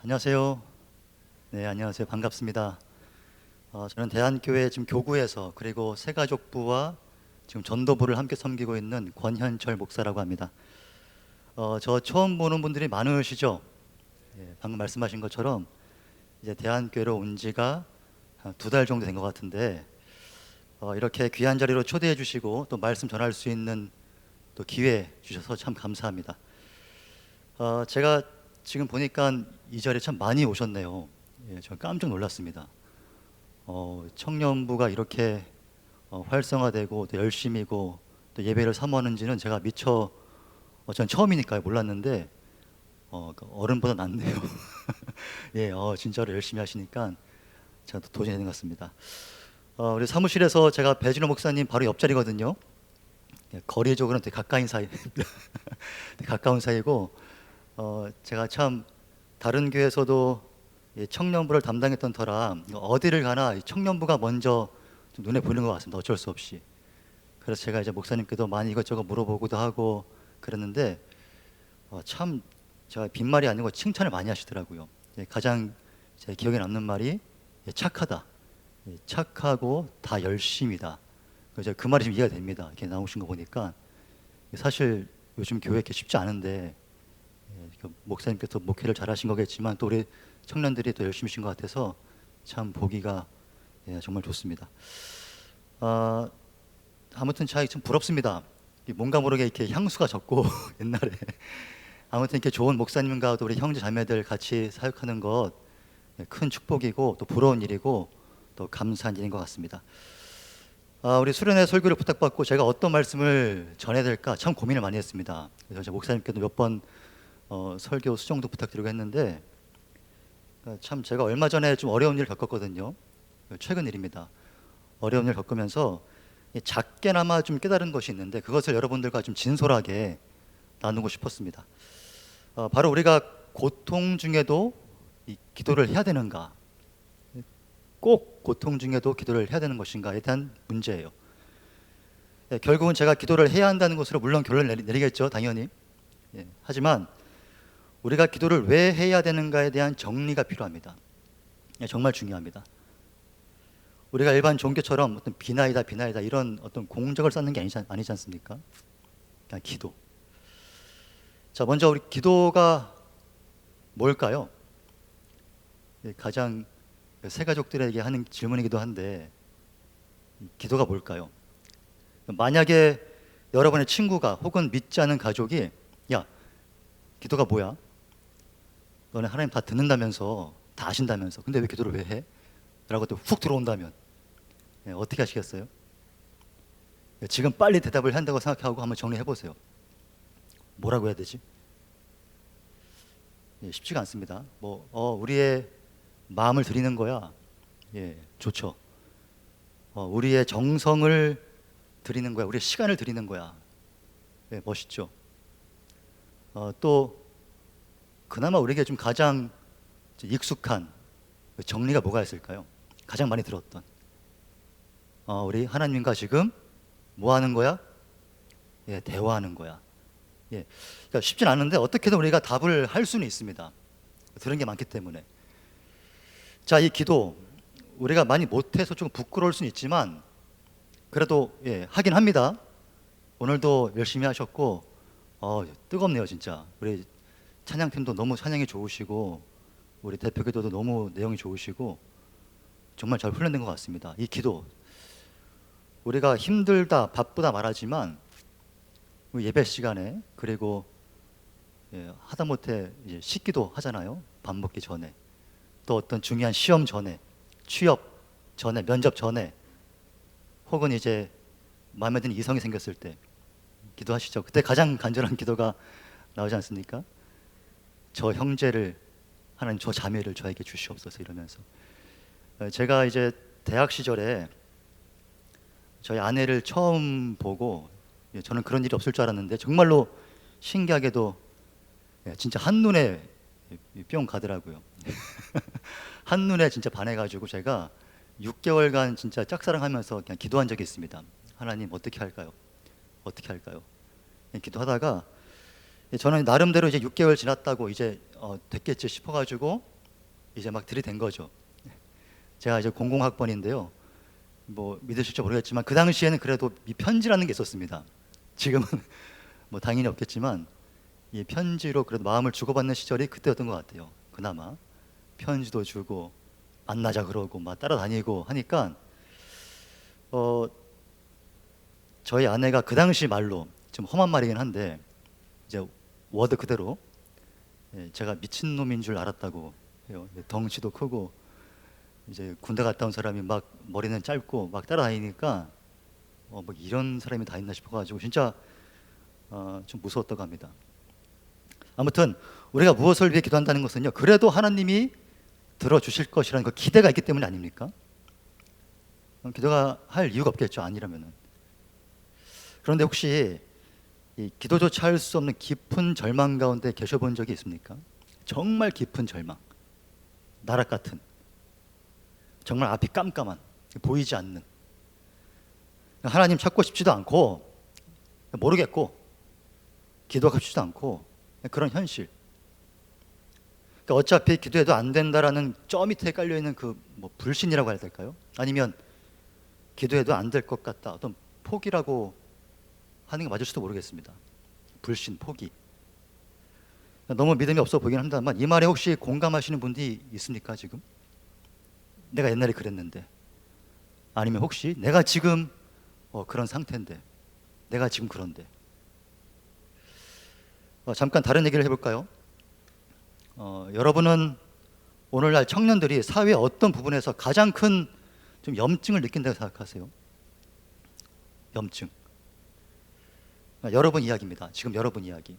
안녕하세요. 네, 안녕하세요. 반갑습니다. 저는 대한교회 지금 교구에서 그리고 새가족부와 지금 전도부를 함께 섬기고 있는 권현철 목사라고 합니다. 저 처음 보는 분들이 많으시죠? 예, 방금 말씀하신 것처럼 이제 대한교회로 온 지가 한 2달 정도 된 것 같은데 이렇게 귀한 자리로 초대해 주시고 또 말씀 전할 수 있는 또 기회 주셔서 참 감사합니다. 제가 지금 보니까 이 자리에 참 많이 오셨네요. 예, 저 깜짝 놀랐습니다. 청년부가 이렇게 활성화되고 또 열심이고 또 예배를 사모하는지는 제가 미처 전 처음이니까 몰랐는데 그 어른보다 낫네요. 예, 진짜로 열심히 하시니까 제가 또 도전이 되는 것 같습니다. 우리 사무실에서 제가 배진호 목사님 바로 옆자리거든요. 예, 거리적으로는 되게 가까운 사이, 되게 가까운 사이고 제가 참 다른 교회에서도 이 청년부를 담당했던 터라 어디를 가나 이 청년부가 먼저 좀 눈에 보이는 것 같습니다. 어쩔 수 없이. 그래서 제가 이제 목사님께도 많이 이것저것 물어보기도 하고 그랬는데 참 제가 빈말이 아니고 칭찬을 많이 하시더라고요. 예, 가장 제 기억에 남는 말이 착하다. 착하고 다 열심이다. 그래서 그 말이 좀 이해가 됩니다. 이렇게 나오신 거 보니까 사실 요즘 교회 이렇게 쉽지 않은데 목사님께서 목회를 잘하신 거겠지만 또 우리 청년들이 또 열심히신 것 같아서 참 보기가 정말 좋습니다. 아, 아무튼 참 부럽습니다. 뭔가 모르게 이렇게 향수가 졌고 옛날에 아무튼 이렇게 좋은 목사님과 또 우리 형제 자매들 같이 사역하는 것 큰 축복이고 또 부러운 일이고 또 감사한 일인 것 같습니다. 우리 수련회 설교를 부탁받고 제가 어떤 말씀을 전해야 될까 참 고민을 많이 했습니다. 그래서 제 목사님께도 몇 번 설교 수정도 부탁드리고 했는데 참 제가 얼마 전에 좀 어려운 일을 겪었거든요. 최근 일입니다. 어려운 일을 겪으면서 작게나마 좀 깨달은 것이 있는데 그것을 여러분들과 좀 진솔하게 나누고 싶었습니다. 바로 우리가 고통 중에도 이 기도를 해야 되는가? 꼭 고통 중에도 기도를 해야 되는 것인가에 대한 문제예요. 결국은 제가 기도를 해야 한다는 것으로 물론 결론을 내리겠죠, 당연히. 하지만 우리가 기도를 왜 해야 되는가에 대한 정리가 필요합니다. 정말 중요합니다. 우리가 일반 종교처럼 어떤 비나이다 이런 어떤 공적을 쌓는 게 아니지 않습니까? 그냥 기도. 자, 먼저 우리 기도가 뭘까요? 가장 새가족들에게 하는 질문이기도 한데 기도가 뭘까요? 만약에 여러분의 친구가 혹은 믿지 않은 가족이 야, 기도가 뭐야? 너네 하나님 다 듣는다면서 다 아신다면서 근데 왜 기도를 왜 해? 라고 또 훅 들어온다면 어떻게 하시겠어요? 지금 빨리 대답을 한다고 생각하고 한번 정리해 보세요. 뭐라고 해야 되지? 쉽지가 않습니다. 우리의 마음을 드리는 거야. 좋죠. 우리의 정성을 드리는 거야. 우리의 시간을 드리는 거야. 멋있죠. 또 그나마 우리에게 좀 가장 익숙한 정리가 뭐가 있을까요? 가장 많이 들었던 우리 하나님과 지금 뭐 하는 거야? 대화하는 거야. 그러니까 쉽진 않은데 어떻게든 우리가 답을 할 수는 있습니다. 들은 게 많기 때문에. 자, 이 기도 우리가 많이 못해서 좀 부끄러울 수는 있지만 그래도 하긴 합니다. 오늘도 열심히 하셨고 뜨겁네요 진짜. 우리 찬양팀도 너무 찬양이 좋으시고 우리 대표기도도 너무 내용이 좋으시고 정말 잘 훈련된 것 같습니다. 이 기도 우리가 힘들다 바쁘다 말하지만 예배 시간에 그리고 하다못해 이제 식기도 하잖아요. 밥 먹기 전에 또 어떤 중요한 시험 전에 취업 전에 면접 전에 혹은 이제 마음에 드는 이성이 생겼을 때 기도하시죠. 그때 가장 간절한 기도가 나오지 않습니까? 저 형제를 하나님 저 자매를 저에게 주시옵소서 이러면서 제가 이제 대학 시절에 저희 아내를 처음 보고 저는 그런 일이 없을 줄 알았는데 정말로 신기하게도 진짜 한눈에 뿅 가더라고요. 한눈에 진짜 반해가지고 제가 6개월간 진짜 짝사랑하면서 그냥 기도한 적이 있습니다. 하나님 어떻게 할까요? 어떻게 할까요? 기도하다가 저는 나름대로 이제 6개월 지났다고 이제 됐겠지 싶어가지고 이제 막 들이댄 거죠. 제가 이제 00학번인데요. 뭐 믿으실지 모르겠지만 그 당시에는 그래도 이 편지라는 게 있었습니다. 지금은 뭐 당연히 없겠지만 이 편지로 그래도 마음을 주고받는 시절이 그때였던 것 같아요. 그나마 편지도 주고 만나자 그러고 막 따라다니고 하니까 저희 아내가 그 당시 말로 좀 험한 말이긴 한데 이제 워드 그대로 제가 미친놈인 줄 알았다고 해요. 덩치도 크고 이제 군대 갔다 온 사람이 막 머리는 짧고 막 따라다니니까 뭐 이런 사람이 다 있나 싶어가지고 진짜 좀 무서웠다고 합니다. 아무튼 우리가 무엇을 위해 기도한다는 것은요, 그래도 하나님이 들어주실 것이라는 그 기대가 있기 때문이 아닙니까? 기도가 할 이유가 없겠죠, 아니라면은. 그런데 혹시 이 기도조차 할 수 없는 깊은 절망 가운데 계셔본 적이 있습니까? 정말 깊은 절망, 나락 같은, 정말 앞이 깜깜한, 보이지 않는, 하나님 찾고 싶지도 않고 모르겠고 기도하고 싶지도 않고 그런 현실. 그러니까 어차피 기도해도 안 된다라는 저 밑에 깔려있는 그 뭐 불신이라고 해야 될까요? 아니면 기도해도 안 될 것 같다, 어떤 포기라고 하는 게 맞을지도 모르겠습니다. 불신, 포기. 너무 믿음이 없어 보이긴 합니다만 이 말에 혹시 공감하시는 분들이 있습니까 지금? 내가 옛날에 그랬는데, 아니면 혹시 내가 지금 그런 상태인데, 내가 지금 그런데. 잠깐 다른 얘기를 해볼까요? 여러분은 오늘날 청년들이 사회의 어떤 부분에서 가장 큰 좀 염증을 느낀다고 생각하세요? 염증. 여러분 이야기입니다. 지금 여러분 이야기.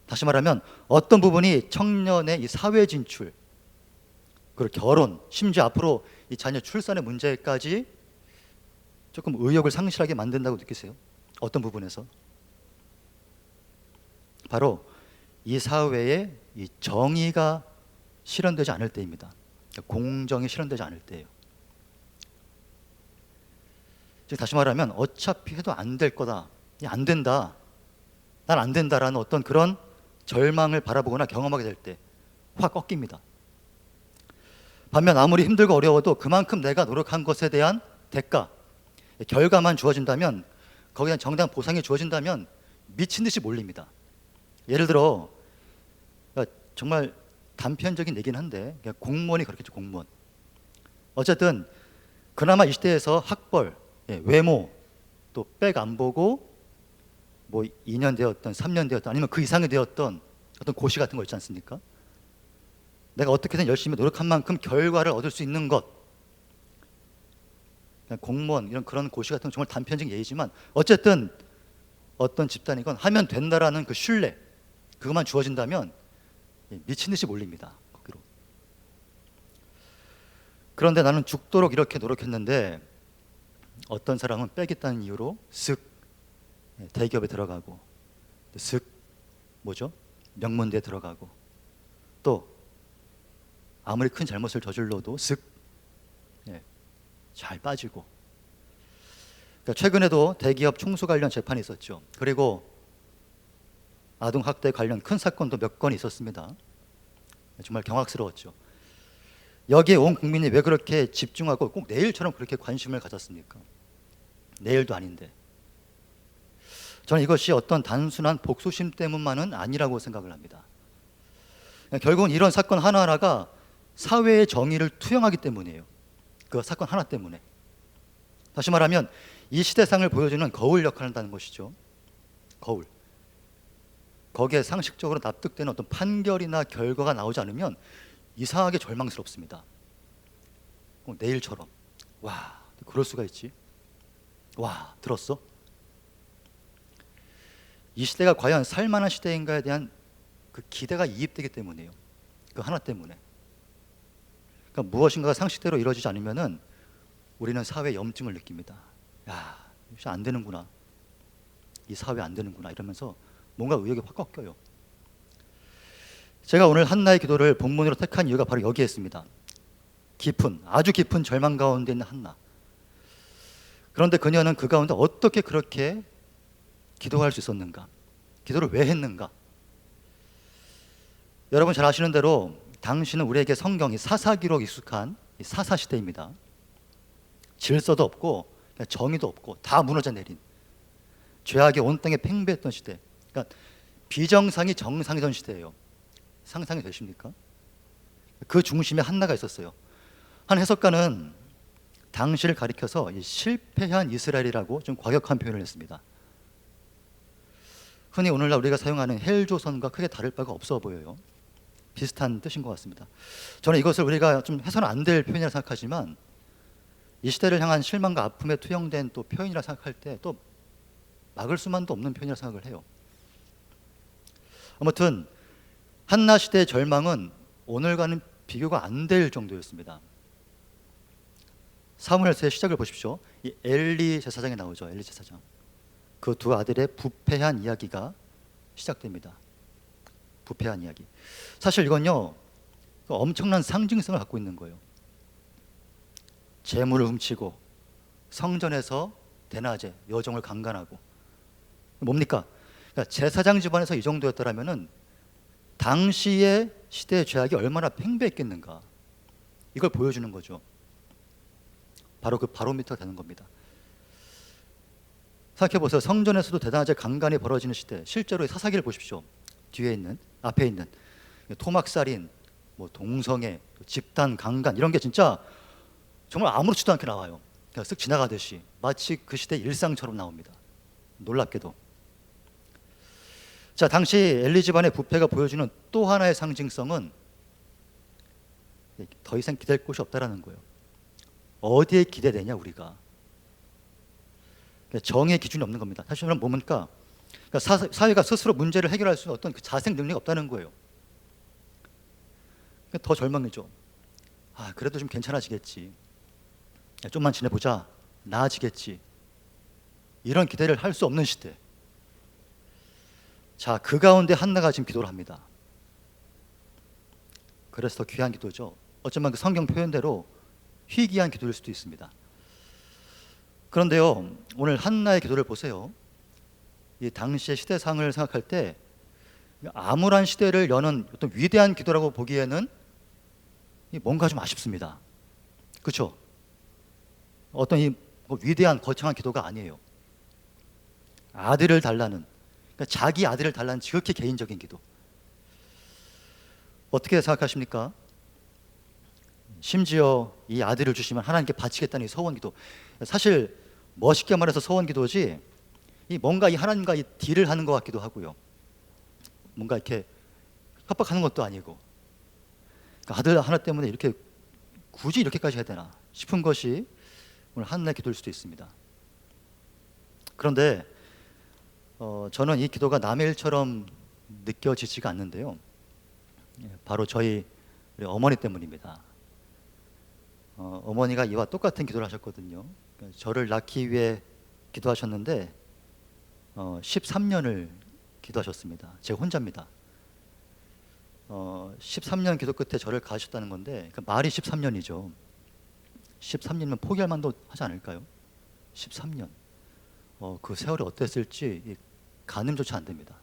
다시 말하면 어떤 부분이 청년의 이 사회 진출, 그리고 결혼, 심지어 앞으로 이 자녀 출산의 문제까지 조금 의욕을 상실하게 만든다고 느끼세요? 어떤 부분에서? 바로 이 사회에 이 정의가 실현되지 않을 때입니다. 공정이 실현되지 않을 때예요. 즉 다시 말하면 어차피 해도 안 될 거다, 안 된다, 난 안 된다라는 어떤 그런 절망을 바라보거나 경험하게 될 때 확 꺾입니다. 반면 아무리 힘들고 어려워도 그만큼 내가 노력한 것에 대한 대가, 결과만 주어진다면, 거기에 대한 정당한 보상이 주어진다면 미친 듯이 몰립니다. 예를 들어 정말 단편적인 얘기긴 한데 공무원이 그렇겠죠. 공무원. 어쨌든 그나마 이 시대에서 학벌, 외모, 또 백 안 보고 뭐 2년 되었던 3년 되었던 아니면 그 이상이 되었던 어떤 고시 같은 거 있지 않습니까? 내가 어떻게든 열심히 노력한 만큼 결과를 얻을 수 있는 것. 공무원 이런 그런 고시 같은 건 정말 단편적인 예이지만 어쨌든 어떤 집단이건 하면 된다라는 그 신뢰, 그것만 주어진다면 미친 듯이 몰립니다. 거기로. 그런데 나는 죽도록 이렇게 노력했는데 어떤 사람은 빼겠다는 이유로 슥 대기업에 들어가고, 슥 뭐죠? 명문대에 들어가고, 또 아무리 큰 잘못을 저질러도 슥 잘 빠지고. 그러니까 최근에도 대기업 총수 관련 재판이 있었죠. 그리고 아동학대 관련 큰 사건도 몇 건 있었습니다. 정말 경악스러웠죠. 여기에 온 국민이 왜 그렇게 집중하고 꼭 내일처럼 그렇게 관심을 가졌습니까? 내일도 아닌데. 저는 이것이 어떤 단순한 복수심 때문만은 아니라고 생각을 합니다. 결국은 이런 사건 하나하나가 사회의 정의를 투영하기 때문이에요. 그 사건 하나 때문에. 다시 말하면 이 시대상을 보여주는 거울 역할을 한다는 것이죠. 거울. 거기에 상식적으로 납득되는 어떤 판결이나 결과가 나오지 않으면 이상하게 절망스럽습니다. 내일처럼. 와, 그럴 수가 있지. 와, 들었어? 이 시대가 과연 살만한 시대인가에 대한 그 기대가 이입되기 때문이에요. 그 하나 때문에. 그러니까 무엇인가가 상식대로 이루어지지 않으면은 우리는 사회의 염증을 느낍니다. 야, 이거 안 되는구나. 이 사회 안 되는구나. 이러면서 뭔가 의욕이 확 꺾여요. 제가 오늘 한나의 기도를 본문으로 택한 이유가 바로 여기에 있습니다. 깊은, 아주 깊은 절망 가운데 있는 한나. 그런데 그녀는 그 가운데 어떻게 그렇게 기도할 수 있었는가? 기도를 왜 했는가? 여러분 잘 아시는 대로 당시는 우리에게 성경이 사사기록 익숙한 이 사사시대입니다. 질서도 없고 정의도 없고 다 무너져 내린, 죄악이 온 땅에 팽배했던 시대. 그러니까 비정상이 정상이던 시대예요. 상상이 되십니까? 그 중심에 한나가 있었어요. 한 해석가는 당시를 가리켜서 이 실패한 이스라엘이라고 좀 과격한 표현을 했습니다. 흔히 오늘날 우리가 사용하는 헬조선과 크게 다를 바가 없어 보여요. 비슷한 뜻인 것 같습니다. 저는 이것을 우리가 좀 해서는 안 될 표현이라 생각하지만, 이 시대를 향한 실망과 아픔에 투영된 또 표현이라 생각할 때 또 막을 수만도 없는 표현이라 생각을 해요. 아무튼 한나 시대의 절망은 오늘과는 비교가 안 될 정도였습니다. 사무엘서의 시작을 보십시오. 이 엘리 제사장이 나오죠. 엘리 제사장. 그 두 아들의 부패한 이야기가 시작됩니다. 부패한 이야기. 사실 이건요, 엄청난 상징성을 갖고 있는 거예요. 재물을 훔치고 성전에서 대낮에 여종을 강간하고. 뭡니까? 그러니까 제사장 집안에서 이 정도였더라면은 당시의 시대의 죄악이 얼마나 팽배했겠는가, 이걸 보여주는 거죠. 바로 그 바로미터가 되는 겁니다. 생각해보세요. 성전에서도 대낮에 강간이 벌어지는 시대, 실제로 사사기를 보십시오. 뒤에 있는, 앞에 있는 토막살인, 동성애, 집단 강간, 이런 게 진짜 정말 아무렇지도 않게 나와요. 그냥 쓱 지나가듯이 마치 그 시대 일상처럼 나옵니다. 놀랍게도. 자, 당시 엘리 집안의 부패가 보여주는 또 하나의 상징성은 더 이상 기댈 곳이 없다라는 거예요. 어디에 기대되냐 우리가. 정의 기준이 없는 겁니다. 사실 저는 뭡니까? 그러니까 사회가 스스로 문제를 해결할 수 있는 어떤 그 자생 능력이 없다는 거예요. 더 절망이죠. 그래도 좀 괜찮아지겠지. 좀만 지내보자. 나아지겠지. 이런 기대를 할 수 없는 시대. 자, 그 가운데 한나가 지금 기도를 합니다. 그래서 더 귀한 기도죠. 어쩌면 그 성경 표현대로 희귀한 기도일 수도 있습니다. 그런데요, 오늘 한나의 기도를 보세요. 이 당시의 시대상을 생각할 때 암울한 시대를 여는 어떤 위대한 기도라고 보기에는 뭔가 좀 아쉽습니다. 그렇죠? 어떤 이 위대한 거창한 기도가 아니에요. 아들을 달라는, 그러니까 자기 아들을 달라는 지극히 개인적인 기도. 어떻게 생각하십니까? 심지어 이 아들을 주시면 하나님께 바치겠다는 이 서원기도, 사실 멋있게 말해서 서원기도지, 뭔가 이 하나님과 이 딜을 하는 것 같기도 하고요. 뭔가 이렇게 협박하는 것도 아니고, 그러니까 아들 하나 때문에 이렇게 굳이 이렇게까지 해야 되나 싶은 것이 오늘 한나의 기도일 수도 있습니다. 그런데 저는 이 기도가 남의 일처럼 느껴지지가 않는데요. 바로 저희 우리 어머니 때문입니다. 어머니가 이와 똑같은 기도를 하셨거든요. 저를 낳기 위해 기도하셨는데 13년을 기도하셨습니다. 제가 혼자입니다. 13년 기도 끝에 저를 가셨다는 건데, 그러니까 말이 13년이죠. 13년이면 포기할 만도 하지 않을까요? 13년. 그 세월이 어땠을지 가늠조차 안 됩니다.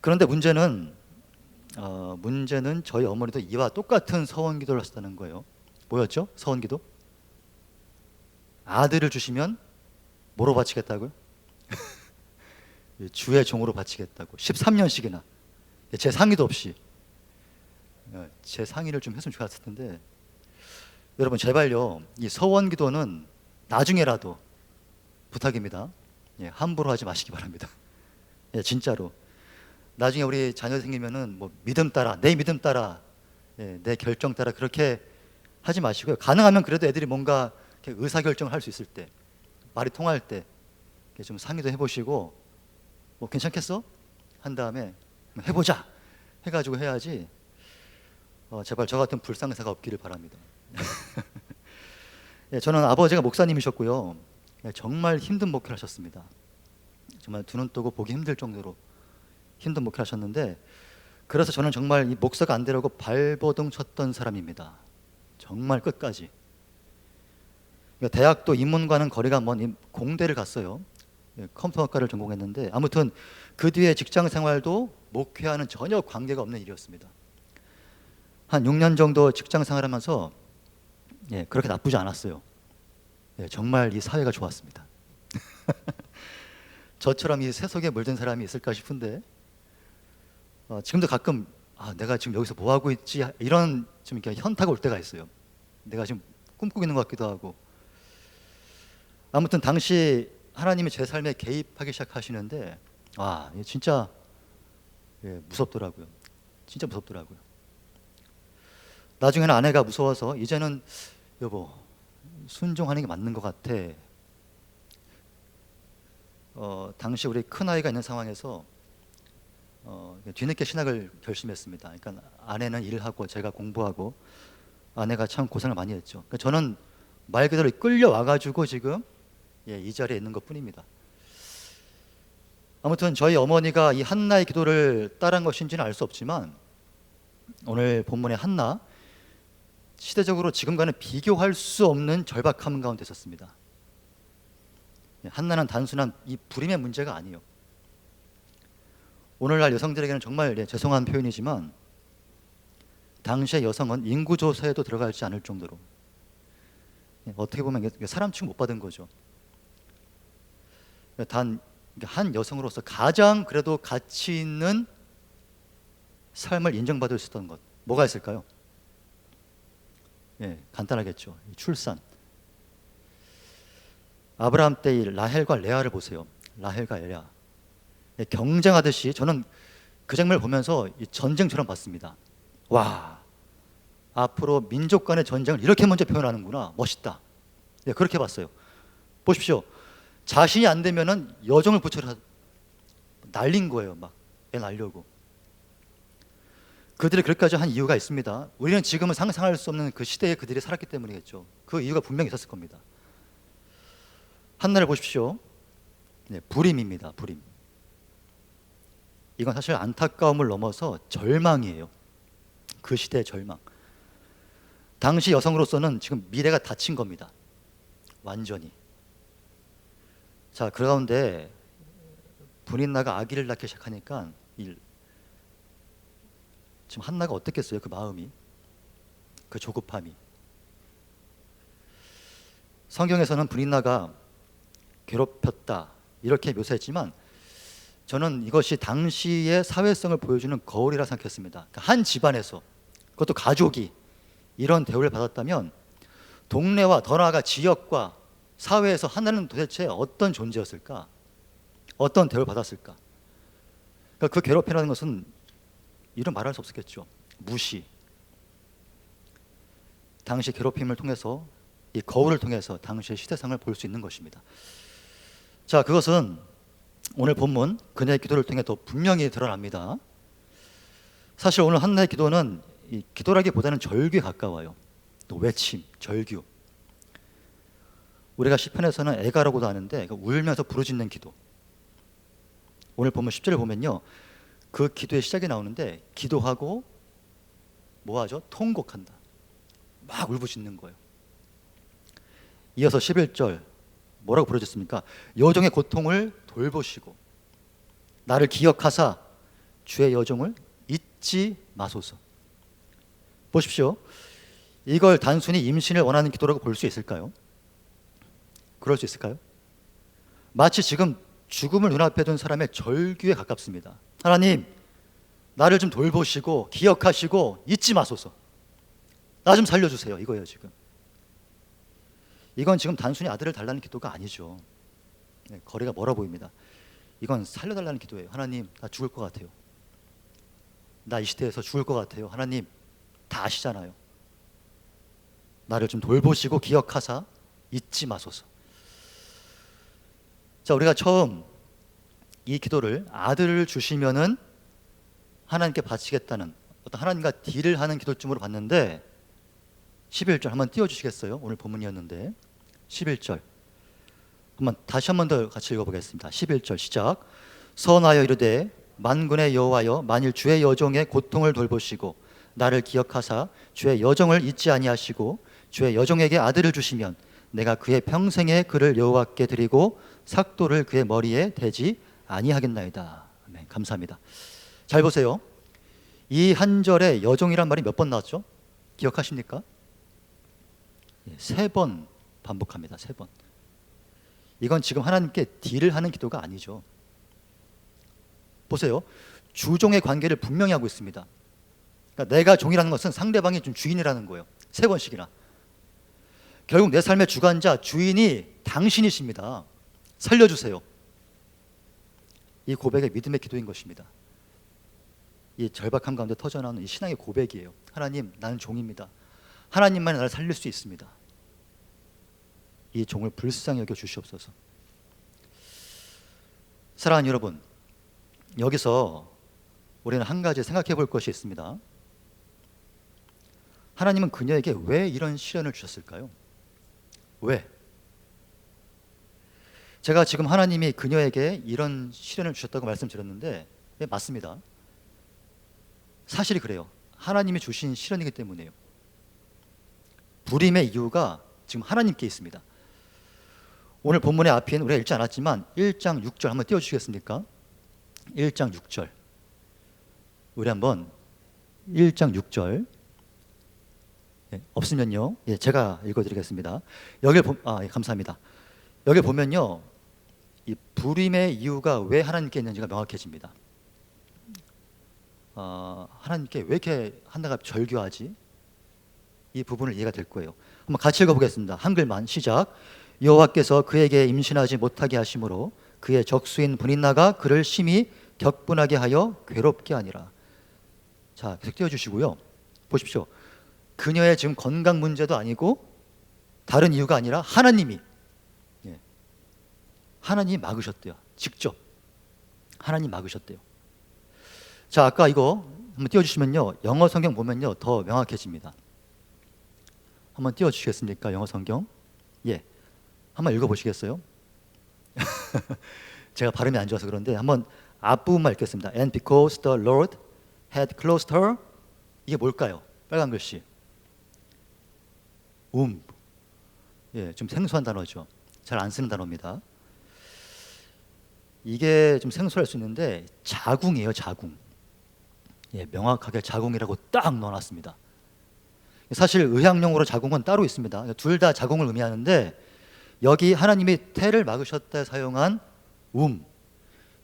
그런데 문제는 저희 어머니도 이와 똑같은 서원기도를 하셨다는 거예요. 뭐였죠? 서원기도? 아들을 주시면 뭐로 바치겠다고요? 주의 종으로 바치겠다고. 13년씩이나 제 상의도 없이. 제 상의를 좀 했으면 좋았을 텐데. 여러분 제발요, 이 서원기도는 나중에라도 부탁입니다. 함부로 하지 마시기 바랍니다. 진짜로. 나중에 우리 자녀 생기면은 믿음 따라, 내 믿음 따라, 내 결정 따라 그렇게 하지 마시고요. 가능하면 그래도 애들이 뭔가 의사결정을 할 수 있을 때, 말이 통할 때 좀 상의도 해보시고, 괜찮겠어? 한 다음에 해보자 해가지고 해야지. 제발 저 같은 불상사가 없기를 바랍니다. 저는 아버지가 목사님이셨고요. 정말 힘든 목회를 하셨습니다. 정말 두 눈 뜨고 보기 힘들 정도로 힘든 목회를 하셨는데, 그래서 저는 정말 이 목사가 안 되려고 발버둥 쳤던 사람입니다. 정말 끝까지. 대학도 인문과는 거리가 먼 공대를 갔어요. 컴퓨터학과를 전공했는데 아무튼 그 뒤에 직장 생활도 목회와는 전혀 관계가 없는 일이었습니다. 한 6년 정도 직장 생활하면서 그렇게 나쁘지 않았어요. 정말 이 사회가 좋았습니다. 저처럼 이 세속에 물든 사람이 있을까 싶은데 지금도 가끔 내가 지금 여기서 뭐 하고 있지 이런 좀 이렇게 현타가 올 때가 있어요. 내가 지금 꿈꾸고 있는 것 같기도 하고. 아무튼 당시 하나님이 제 삶에 개입하기 시작하시는데 진짜 무섭더라고요. 진짜 무섭더라고요. 나중에는 아내가 무서워서 이제는 여보 순종하는 게 맞는 것 같아. 당시 우리 큰아이가 있는 상황에서 뒤늦게 신학을 결심했습니다. 그러니까 아내는 일을 하고 제가 공부하고 아내가 참 고생을 많이 했죠. 그러니까 저는 말 그대로 끌려와가지고 지금 이 자리에 있는 것 뿐입니다. 아무튼 저희 어머니가 이 한나의 기도를 따른 것인지는 알 수 없지만 오늘 본문의 한나 시대적으로 지금과는 비교할 수 없는 절박함 가운데 있었습니다. 한나는 단순한 이 불임의 문제가 아니에요. 오늘날 여성들에게는 정말 죄송한 표현이지만 당시의 여성은 인구조사에도 들어가지 않을 정도로 어떻게 보면 이게 사람 취급 못 받은 거죠. 단 한 여성으로서 가장 그래도 가치 있는 삶을 인정받을 수 있던 것 뭐가 있을까요? 간단하겠죠. 출산. 아브라함 때의 라헬과 레아를 보세요. 라헬과 레아 경쟁하듯이 저는 그 장면을 보면서 전쟁처럼 봤습니다. 와, 앞으로 민족 간의 전쟁을 이렇게 먼저 표현하는구나. 멋있다. 그렇게 봤어요. 보십시오. 자신이 안 되면은 여종을 붙여서 날린 거예요. 막 애 날려고. 그들이 그렇게까지 한 이유가 있습니다. 우리는 지금은 상상할 수 없는 그 시대에 그들이 살았기 때문이겠죠. 그 이유가 분명히 있었을 겁니다. 한나를 보십시오. 불임입니다. 불임. 이건 사실 안타까움을 넘어서 절망이에요. 그 시대의 절망. 당시 여성으로서는 지금 미래가 닫힌 겁니다. 완전히. 자, 그 가운데 분인나가 아기를 낳기 시작하니까 지금 한나가 어땠겠어요? 그 마음이, 그 조급함이. 성경에서는 분인나가 괴롭혔다 이렇게 묘사했지만 저는 이것이 당시의 사회성을 보여주는 거울이라 생각했습니다. 그러니까 한 집안에서, 그것도 가족이 이런 대우를 받았다면 동네와 더 나아가 지역과 사회에서 하나는 도대체 어떤 존재였을까? 어떤 대우를 받았을까? 그러니까 그 괴롭힘이라는 것은 이런 말할 수 없었겠죠. 무시. 당시 괴롭힘을 통해서 이 거울을 통해서 당시의 시대상을 볼 수 있는 것입니다. 자, 그것은 오늘 본문 그녀의 기도를 통해 더 분명히 드러납니다. 사실 오늘 한나의 기도는 이 기도라기보다는 절규에 가까워요. 또 외침, 절규. 우리가 시편에서는 애가라고도 하는데 울면서 부르짖는 기도. 오늘 본문 10절을 보면요, 그 기도의 시작이 나오는데 기도하고 뭐하죠? 통곡한다. 막 울부짖는 거예요. 이어서 11절 뭐라고 부르짖습니까? 여종의 고통을 돌보시고 나를 기억하사 주의 여종을 잊지 마소서. 보십시오. 이걸 단순히 임신을 원하는 기도라고 볼 수 있을까요? 그럴 수 있을까요? 마치 지금 죽음을 눈앞에 둔 사람의 절규에 가깝습니다. 하나님, 나를 좀 돌보시고 기억하시고 잊지 마소서. 나 좀 살려주세요. 이거예요 지금. 이건 지금 단순히 아들을 달라는 기도가 아니죠. 거리가 멀어 보입니다. 이건 살려달라는 기도예요. 하나님, 나 죽을 것 같아요. 나 이 시대에서 죽을 것 같아요. 하나님, 다 아시잖아요. 나를 좀 돌보시고 기억하사 잊지 마소서. 자, 우리가 처음 이 기도를 아들을 주시면은 하나님께 바치겠다는 어떤 하나님과 딜을 하는 기도쯤으로 봤는데 11절 한번 띄워주시겠어요? 오늘 본문이었는데 11절 한번 다시 한 번 더 같이 읽어보겠습니다. 11절 시작. 선하여 이르되 만군의 여호와여, 만일 주의 여종의 고통을 돌보시고 나를 기억하사 주의 여종을 잊지 아니하시고 주의 여종에게 아들을 주시면 내가 그의 평생에 그를 여호와께 드리고 삭도를 그의 머리에 대지 아니하겠나이다. 아멘. 감사합니다. 잘 보세요. 이 한 절에 여종이란 말이 몇 번 나왔죠? 기억하십니까? 3번 반복합니다. 3번. 이건 지금 하나님께 딜을 하는 기도가 아니죠. 보세요. 주종의 관계를 분명히 하고 있습니다. 그러니까 내가 종이라는 것은 상대방이 좀 주인이라는 거예요. 3번씩이나. 결국 내 삶의 주관자, 주인이 당신이십니다. 살려주세요. 이 고백의 믿음의 기도인 것입니다. 이 절박함 가운데 터져나오는 이 신앙의 고백이에요. 하나님, 나는 종입니다. 하나님만이 나를 살릴 수 있습니다. 이 종을 불쌍히 여겨 주시옵소서. 사랑하는 여러분, 여기서 우리는 한 가지 생각해 볼 것이 있습니다. 하나님은 그녀에게 왜 이런 시련을 주셨을까요? 왜? 제가 지금 하나님이 그녀에게 이런 시련을 주셨다고 말씀드렸는데 네, 맞습니다. 사실이 그래요. 하나님이 주신 시련이기 때문이에요. 불임의 이유가 지금 하나님께 있습니다. 오늘 본문의 앞인 우리가 읽지 않았지만 1장 6절 한번 띄워주시겠습니까? 1장 6절. 우리 한번 1장 6절. 없으면요, 제가 읽어드리겠습니다. 감사합니다. 여기 보면요, 이 불임의 이유가 왜 하나님께 있는지가 명확해집니다. 하나님께 왜 이렇게 한나가 절규하지? 이 부분을 이해가 될 거예요. 한번 같이 읽어보겠습니다. 한글만 시작. 여호와께서 그에게 임신하지 못하게 하심으로 그의 적수인 분인나가 그를 심히 격분하게 하여 괴롭게 하니라. 자, 계속 띄워주시고요. 보십시오. 그녀의 지금 건강 문제도 아니고 다른 이유가 아니라 하나님이 막으셨대요. 직접 하나님 막으셨대요. 자, 아까 이거 한번 띄워주시면요, 영어 성경 보면요 더 명확해집니다. 한번 띄워주시겠습니까? 영어 성경. 한번 읽어보시겠어요? 제가 발음이 안 좋아서 그런데 한번 앞부분만 읽겠습니다. And because the Lord had closed her. 이게 뭘까요? 빨간 글씨. 좀 생소한 단어죠. 잘 안 쓰는 단어입니다. 이게 좀 생소할 수 있는데 자궁이에요. 자궁. 명확하게 자궁이라고 딱 넣어놨습니다. 사실 의학용어로 자궁은 따로 있습니다. 둘 다 자궁을 의미하는데 여기 하나님이 태를 막으셨다 사용한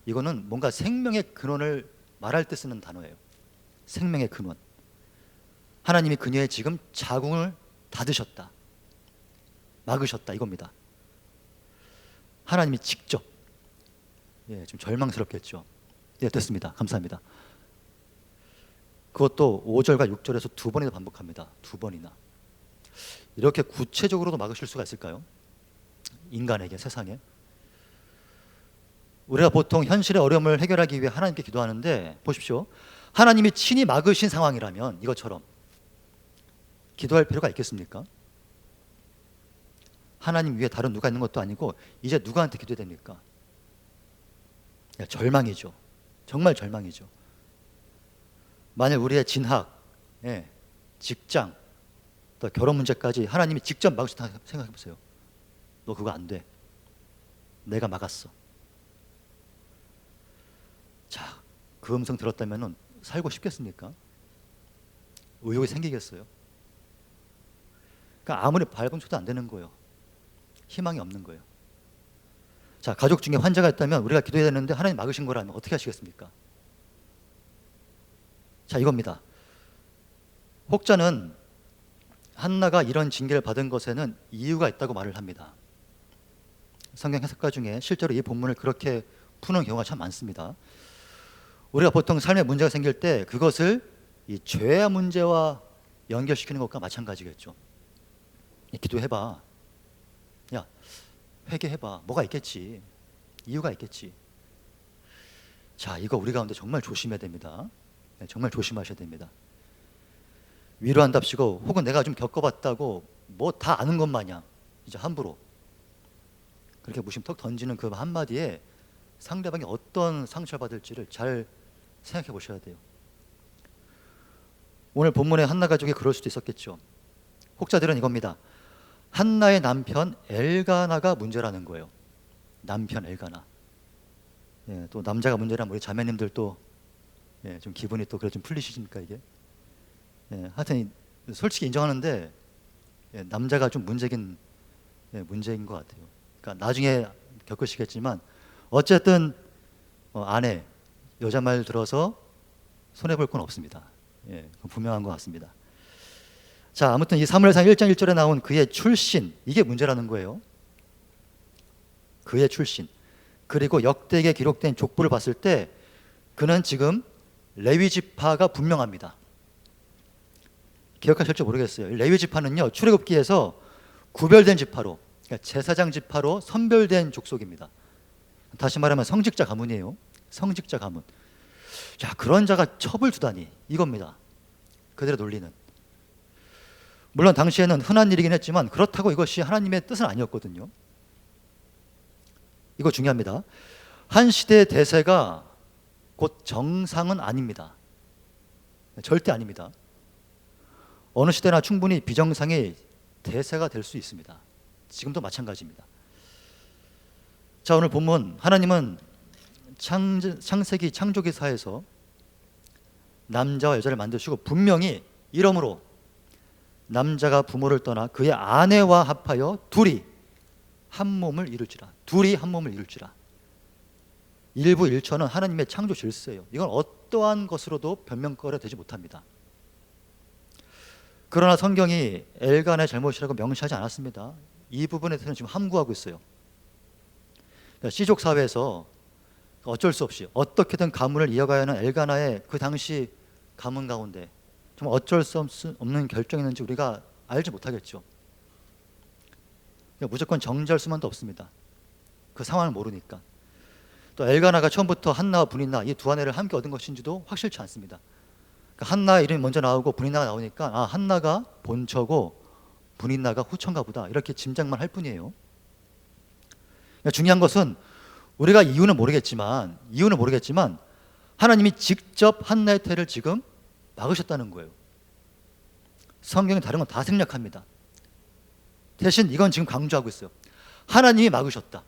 이거는 뭔가 생명의 근원을 말할 때 쓰는 단어예요. 생명의 근원. 하나님이 그녀의 지금 자궁을 닫으셨다, 막으셨다 이겁니다. 하나님이 직접. 좀 절망스럽겠죠. 됐습니다. 감사합니다. 그것도 5절과 6절에서 2번이나 반복합니다. 2번이나. 이렇게 구체적으로도 막으실 수가 있을까요? 인간에게, 세상에. 우리가 보통 현실의 어려움을 해결하기 위해 하나님께 기도하는데 보십시오. 하나님이 친히 막으신 상황이라면 이것처럼 기도할 필요가 있겠습니까? 하나님 위에 다른 누가 있는 것도 아니고 이제 누구한테 기도해야 됩니까? 절망이죠. 정말 절망이죠. 만약 우리의 진학, 직장, 또 결혼 문제까지 하나님이 직접 막으셨다 생각해 보세요. 너 그거 안 돼. 내가 막았어. 자, 그 음성 들었다면 살고 싶겠습니까? 의욕이 생기겠어요? 그러니까 아무리 밟으면 쳐도 안 되는 거예요. 희망이 없는 거예요. 자, 가족 중에 환자가 있다면 우리가 기도해야 되는데 하나님 막으신 거라면 어떻게 하시겠습니까? 자, 이겁니다. 혹자는 한나가 이런 징계를 받은 것에는 이유가 있다고 말을 합니다. 성경 해석가 중에 실제로 이 본문을 그렇게 푸는 경우가 참 많습니다. 우리가 보통 삶에 문제가 생길 때 그것을 이 죄의 문제와 연결시키는 것과 마찬가지겠죠. 기도해봐. 야, 회개해봐. 뭐가 있겠지. 이유가 있겠지. 자, 이거 우리 가운데 정말 조심해야 됩니다. 정말 조심하셔야 됩니다. 위로한답시고 혹은 내가 좀 겪어봤다고 뭐 다 아는 것 마냥 이제 함부로 그렇게 무심턱 던지는 그 한마디에 상대방이 어떤 상처를 받을지를 잘 생각해 보셔야 돼요. 오늘 본문의 한나 가족이 그럴 수도 있었겠죠. 혹자들은 이겁니다. 한나의 남편 엘가나가 문제라는 거예요. 남편 엘가나. 예, 또 남자가 문제라면 우리 자매님들 또 예, 좀 기분이 또 그래 좀 풀리시십니까 이게? 예, 하여튼 솔직히 인정하는데 예, 남자가 좀 문제긴 예, 문제인 것 같아요. 그러니까 나중에 겪으시겠지만 어쨌든 아내 여자 말 들어서 손해 볼 건 없습니다. 예, 그건 분명한 것 같습니다. 자, 아무튼 이 사무엘상 1장 1절에 나온 그의 출신 이게 문제라는 거예요. 그의 출신. 그리고 역대기에 기록된 족보를 봤을 때 그는 지금 레위 지파가 분명합니다. 기억하실지 모르겠어요. 레위 지파는요 출애굽기에서 구별된 지파로 그러니까 제사장 지파로 선별된 족속입니다. 다시 말하면 성직자 가문이에요. 성직자 가문. 자, 그런 자가 첩을 두다니 이겁니다. 그들의 논리는. 물론 당시에는 흔한 일이긴 했지만 그렇다고 이것이 하나님의 뜻은 아니었거든요. 이거 중요합니다. 한 시대의 대세가 곧 정상은 아닙니다. 절대 아닙니다. 어느 시대나 충분히 비정상이 대세가 될 수 있습니다. 지금도 마찬가지입니다. 자, 오늘 본문 하나님은 창세기 창조기사에서 남자와 여자를 만드시고 분명히 이러므로 남자가 부모를 떠나 그의 아내와 합하여 둘이 한 몸을 이룰지라. 둘이 한 몸을 이룰지라. 일부 일처는 하나님의 창조 질서예요. 이건 어떠한 것으로도 변명거려 되지 못합니다. 그러나 성경이 엘간의 잘못이라고 명시하지 않았습니다. 이 부분에 대해서는 지금 함구하고 있어요. 그러니까 시족 사회에서 어쩔 수 없이 어떻게든 가문을 이어가야 하는 엘가나의 그 당시 가문 가운데 정말 어쩔 수 없는 결정이었는지 우리가 알지 못하겠죠. 그러니까 무조건 정죄할 수만도 없습니다. 그 상황을 모르니까. 또 엘가나가 처음부터 한나와 브닌나 이 두 아내를 함께 얻은 것인지도 확실치 않습니다. 그러니까 한나의 이름이 먼저 나오고 브닌나가 나오니까 아, 한나가 본처고 브닌나가 후처인가 보다 이렇게 짐작만 할 뿐이에요. 그러니까 중요한 것은 우리가 이유는 모르겠지만 하나님이 직접 한나의 태를 지금 막으셨다는 거예요. 성경에 다른 건 다 생략합니다. 대신 이건 지금 강조하고 있어요. 하나님이 막으셨다.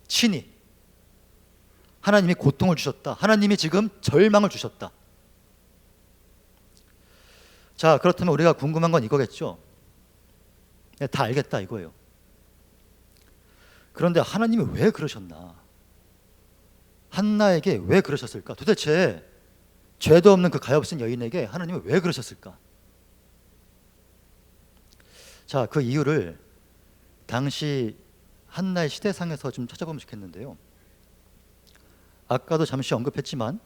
친히. 하나님이 고통을 주셨다. 하나님이 지금 절망을 주셨다. 자, 그렇다면 우리가 궁금한 건 이거겠죠. 다 알겠다 이거예요. 그런데 하나님이 왜 그러셨나? 한나에게 왜 그러셨을까? 도대체 죄도 없는 그 가엾은 여인에게 하나님은 왜 그러셨을까? 자, 그 이유를 당시 한나의 시대상에서 좀 찾아보면 좋겠는데요. 아까도 잠시 언급했지만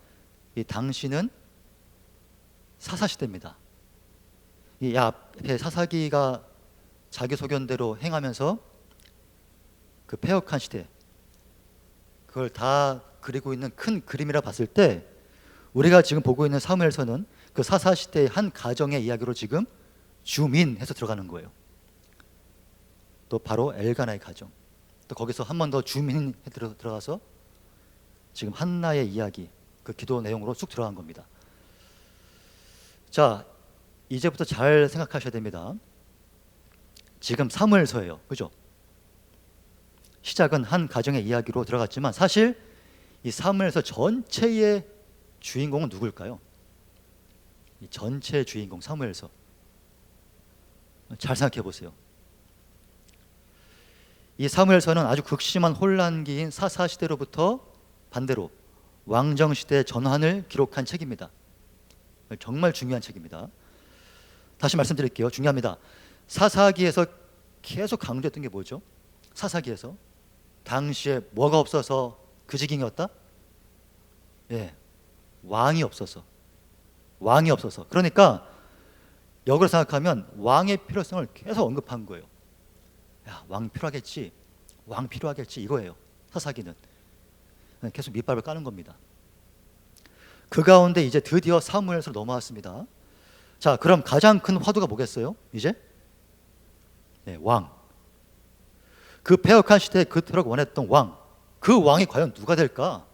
이 당시는 사사시대입니다. 이 앞에 사사기가 자기 소견대로 행하면서 그 패역한 시대 그걸 다 그리고 있는 큰 그림이라 봤을 때 우리가 지금 보고 있는 사무엘서는 그 사사시대의 한 가정의 이야기로 지금 줌인해서 들어가는 거예요. 또 바로 엘가나의 가정. 또 거기서 한 번 더 줌인 들어가서 지금 한나의 이야기 그 기도 내용으로 쑥 들어간 겁니다. 자, 이제부터 잘 생각하셔야 됩니다. 지금 사무엘서예요. 그죠? 시작은 한 가정의 이야기로 들어갔지만 사실 이 사무엘서 전체의 주인공은 누굴까요? 이 전체의 주인공 사무엘서 잘 생각해 보세요. 이 사무엘서는 아주 극심한 혼란기인 사사시대로부터 반대로 왕정시대의 전환을 기록한 책입니다. 정말 중요한 책입니다. 다시 말씀드릴게요. 중요합니다. 사사기에서 계속 강조했던 게 뭐죠? 사사기에서 당시에 뭐가 없어서 그 지경이었다? 예, 왕이 없어서. 그러니까 역으로 생각하면 왕의 필요성을 계속 언급한 거예요. 야, 왕 필요하겠지, 이거예요. 사사기는 계속 밑밥을 까는 겁니다. 그 가운데 이제 드디어 사무엘서로 넘어왔습니다. 자, 그럼 가장 큰 화두가 뭐겠어요? 이제 네, 왕. 그 패역한 시대에 그토록 원했던 왕. 그 왕이 과연 누가 될까?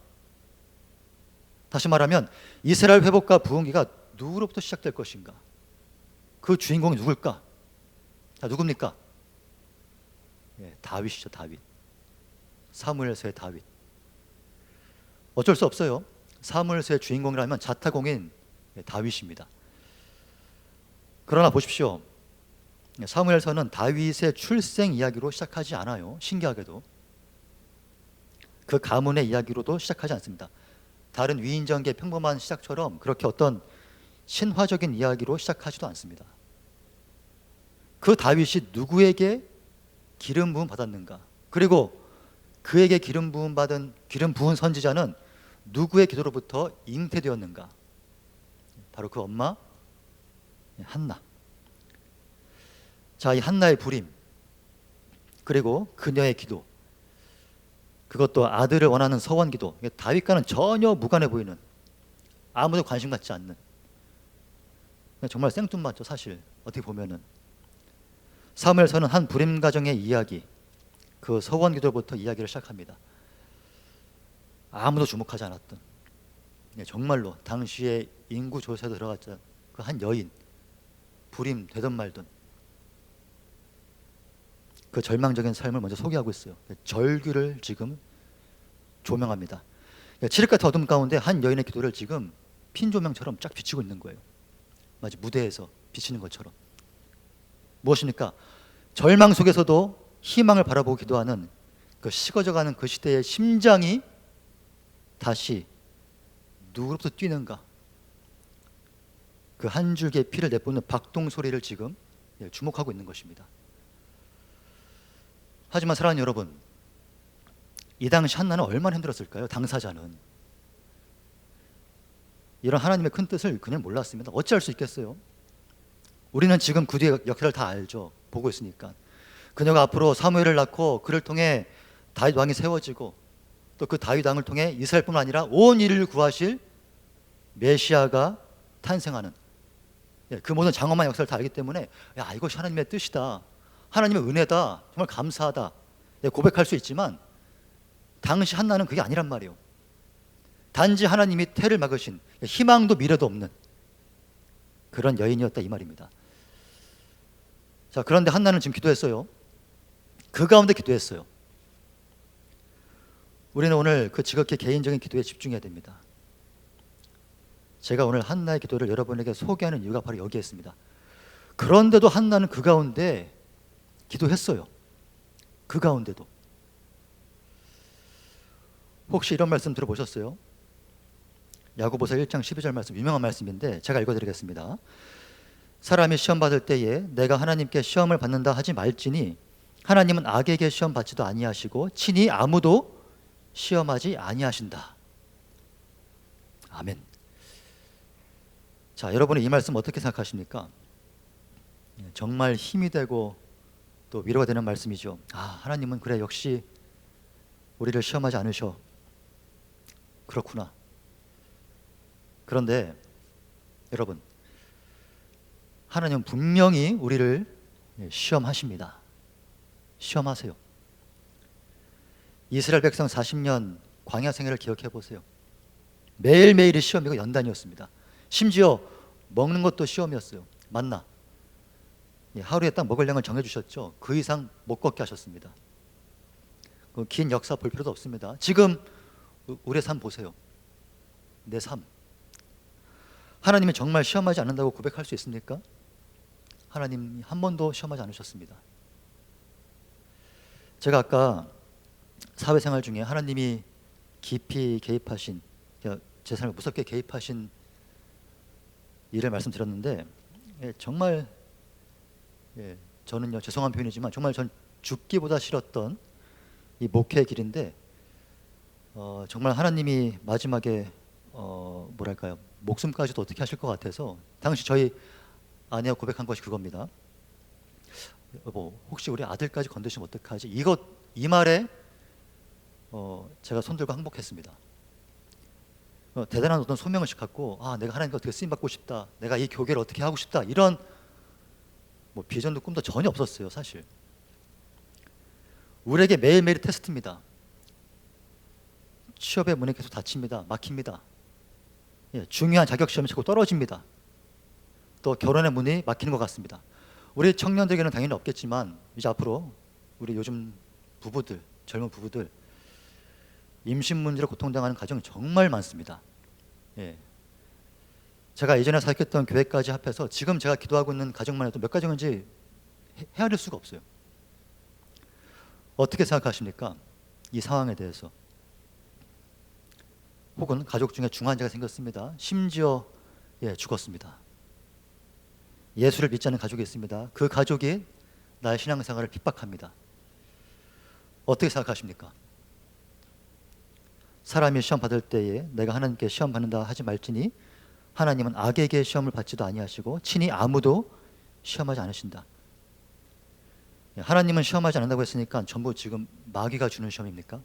다시 말하면 이스라엘 회복과 부흥기가 누구로부터 시작될 것인가? 그 주인공이 누굴까? 자, 누굽니까? 예, 다윗이죠, 다윗. 사무엘서의 다윗. 어쩔 수 없어요. 사무엘서의 주인공이라면 자타공인 다윗입니다. 그러나 보십시오. 사무엘서는 다윗의 출생 이야기로 시작하지 않아요. 신기하게도. 그 가문의 이야기로도 시작하지 않습니다. 다른 위인전기의 평범한 시작처럼 그렇게 어떤 신화적인 이야기로 시작하지도 않습니다. 그 다윗이 누구에게 기름 부음 받았는가? 그리고 그에게 기름 부은 선지자는 누구의 기도로부터 잉태되었는가? 바로 그 엄마 한나. 자, 이 한나의 부림, 그리고 그녀의 기도, 그것도 아들을 원하는 서원 기도, 다윗과는 전혀 무관해 보이는, 아무도 관심 갖지 않는, 정말 생뚱맞죠, 사실. 어떻게 보면은 사무엘서는 한 불임 가정의 이야기, 그 서원 기도부터 이야기를 시작합니다. 아무도 주목하지 않았던, 정말로 당시에 인구 조사에도 들어갔던 그 한 여인, 불임 되든 말든 그 절망적인 삶을 먼저 소개하고 있어요. 절규를 지금 조명합니다. 칠흑 같은 어둠 가운데 한 여인의 기도를 지금 핀 조명처럼 쫙 비치고 있는 거예요. 마치 무대에서 비치는 것처럼. 무엇입니까? 절망 속에서도 희망을 바라보고 기도하는 그 식어져가는 그 시대의 심장이 다시 누구로부터 뛰는가? 그 한 줄기의 피를 내뿜는 박동 소리를 지금 주목하고 있는 것입니다. 하지만 사랑하는 여러분, 이 당시 한나는 얼마나 힘들었을까요? 당사자는. 이런 하나님의 큰 뜻을 그냥 몰랐습니다. 어찌할 수 있겠어요? 우리는 지금 그 뒤의 역사를 다 알죠. 보고 있으니까. 그녀가 앞으로 사무엘을 낳고 그를 통해 다윗 왕이 세워지고 또 그 다윗 왕을 통해 이스라엘뿐만 아니라 온 인류를 구하실 메시아가 탄생하는, 그 모든 장엄한 역사를 다 알기 때문에 야, 이것이 하나님의 뜻이다, 하나님의 은혜다, 정말 감사하다 고백할 수 있지만, 당시 한나는 그게 아니란 말이에요. 단지 하나님이 태를 막으신, 희망도 미래도 없는 그런 여인이었다, 이 말입니다. 자, 그런데 한나는 지금 기도했어요. 그 가운데 기도했어요. 우리는 오늘 그 지극히 개인적인 기도에 집중해야 됩니다. 제가 오늘 한나의 기도를 여러분에게 소개하는 이유가 바로 여기에 있습니다. 그런데도 한나는 그 가운데 기도했어요. 그 가운데도. 혹시 이런 말씀 들어보셨어요? 야고보서 1장 12절 말씀, 유명한 말씀인데 제가 읽어드리겠습니다. 사람이 시험 받을 때에 내가 하나님께 시험을 받는다 하지 말지니 하나님은 악에게 시험 받지도 아니하시고 친히 아무도 시험하지 아니하신다. 아멘. 자, 여러분은 이 말씀 어떻게 생각하십니까? 정말 힘이 되고 또 위로가 되는 말씀이죠. 아, 하나님은 그래, 역시 우리를 시험하지 않으셔. 그렇구나. 그런데 여러분, 하나님은 분명히 우리를 시험하십니다. 시험하세요. 이스라엘 백성 40년 광야 생애를 기억해 보세요. 매일매일이 시험이고 연단이었습니다. 심지어 먹는 것도 시험이었어요. 만나. 하루에 딱 먹을 양을 정해주셨죠. 그 이상 못 걷게 하셨습니다. 그 긴 역사 볼 필요도 없습니다. 지금 우리의 삶 보세요. 내 삶. 하나님이 정말 시험하지 않는다고 고백할 수 있습니까? 하나님 한 번도 시험하지 않으셨습니다. 제가 아까 사회생활 중에 하나님이 깊이 개입하신, 제 삶에 무섭게 개입하신 일을 말씀드렸는데, 정말 저는요, 죄송한 표현이지만 정말 전 죽기보다 싫었던 이 목회의 길인데, 정말 하나님이 마지막에 뭐랄까요, 목숨까지도 어떻게 하실 것 같아서 당시 저희 아내가 고백한 것이 그겁니다. 여보, 혹시 우리 아들까지 건드시면 어떡하지? 이 말에 제가 손들고 항복했습니다. 대단한 어떤 소명의식 갖고, 아, 내가 하나님께 어떻게 쓰임받고 싶다, 내가 이 교회를 어떻게 하고 싶다, 이런 뭐 비전도 꿈도 전혀 없었어요. 사실 우리에게 매일매일 테스트입니다. 취업의 문이 계속 닫힙니다. 막힙니다. 중요한 자격시험이 자꾸 떨어집니다. 또 결혼의 문이 막히는 것 같습니다. 우리 청년들에게는 당연히 없겠지만 이제 앞으로 우리 요즘 부부들, 젊은 부부들 임신 문제로 고통당하는 가정이 정말 많습니다. 예. 제가 예전에 사역했던 교회까지 합해서 지금 제가 기도하고 있는 가정만 해도 몇 가정인지 헤아릴 수가 없어요. 어떻게 생각하십니까? 이 상황에 대해서. 혹은 가족 중에 중환자가 생겼습니다. 심지어 죽었습니다. 예수를 믿지 않는 가족이 있습니다. 그 가족이 나의 신앙생활을 핍박합니다. 어떻게 생각하십니까? 사람이 시험 받을 때에 내가 하나님께 시험 받는다 하지 말지니 하나님은 악에게 시험을 받지도 아니하시고 친히 아무도 시험하지 않으신다. 하나님은 시험하지 않는다고 했으니까 전부 지금 마귀가 주는 시험입니까?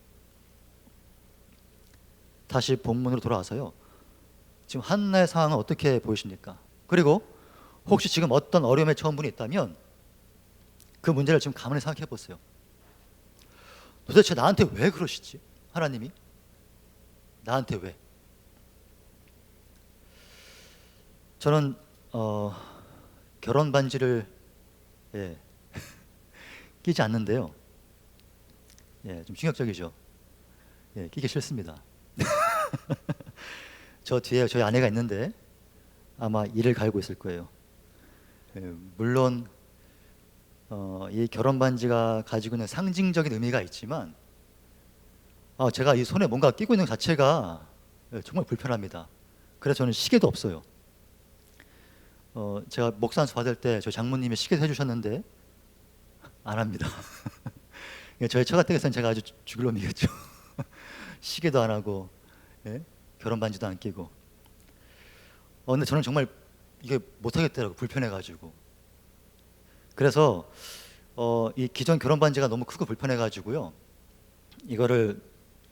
다시 본문으로 돌아와서요. 지금 한나의 상황은 어떻게 보이십니까? 그리고 혹시 지금 어떤 어려움에 처한 분이 있다면 그 문제를 지금 가만히 생각해 보세요. 도대체 나한테 왜 그러시지? 하나님이 나한테 왜? 저는 결혼 반지를 끼지 않는데요. 좀 충격적이죠. 끼기 싫습니다. 저 뒤에 저희 아내가 있는데 아마 이를 갈고 있을 거예요. 물론 이 결혼 반지가 가지고 있는 상징적인 의미가 있지만 제가 이 손에 뭔가 끼고 있는 것 자체가 정말 불편합니다. 그래서 저는 시계도 없어요. 제가 목산수 받을 때 저희 장모님이 시계도 해주셨는데 안 합니다. 저희 처가댁에서는 제가 아주 죽을 놈이겠죠. 시계도 안 하고 결혼 반지도 안 끼고. 근데 저는 정말 이게 못하겠더라고, 불편해가지고. 그래서 이 기존 결혼 반지가 너무 크고 불편해가지고요. 이거를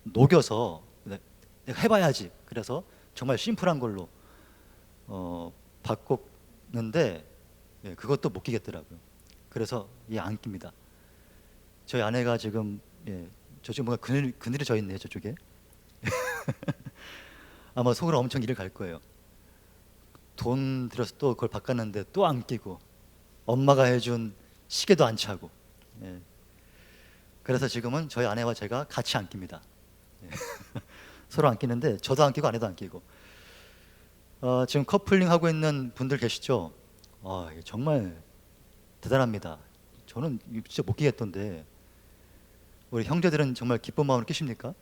녹여서 내가 해봐야지. 그래서 정말 심플한 걸로 바꿨는데 그것도 못 끼겠더라고요. 그래서 안 낍니다. 저희 아내가 지금 저쪽 뭔가 그늘이 져 있네요, 저쪽에. 아마 속으로 엄청 일을 갈 거예요. 돈 들여서 또 그걸 바꿨는데 또 안 끼고 엄마가 해준 시계도 안 차고. 그래서 지금은 저희 아내와 제가 같이 안 낍니다. 서로 안 끼는데 저도 안 끼고 아내도 안 끼고. 지금 커플링 하고 있는 분들 계시죠? 정말 대단합니다. 저는 진짜 못 끼겠던데 우리 형제들은 정말 기쁜 마음으로 끼십니까?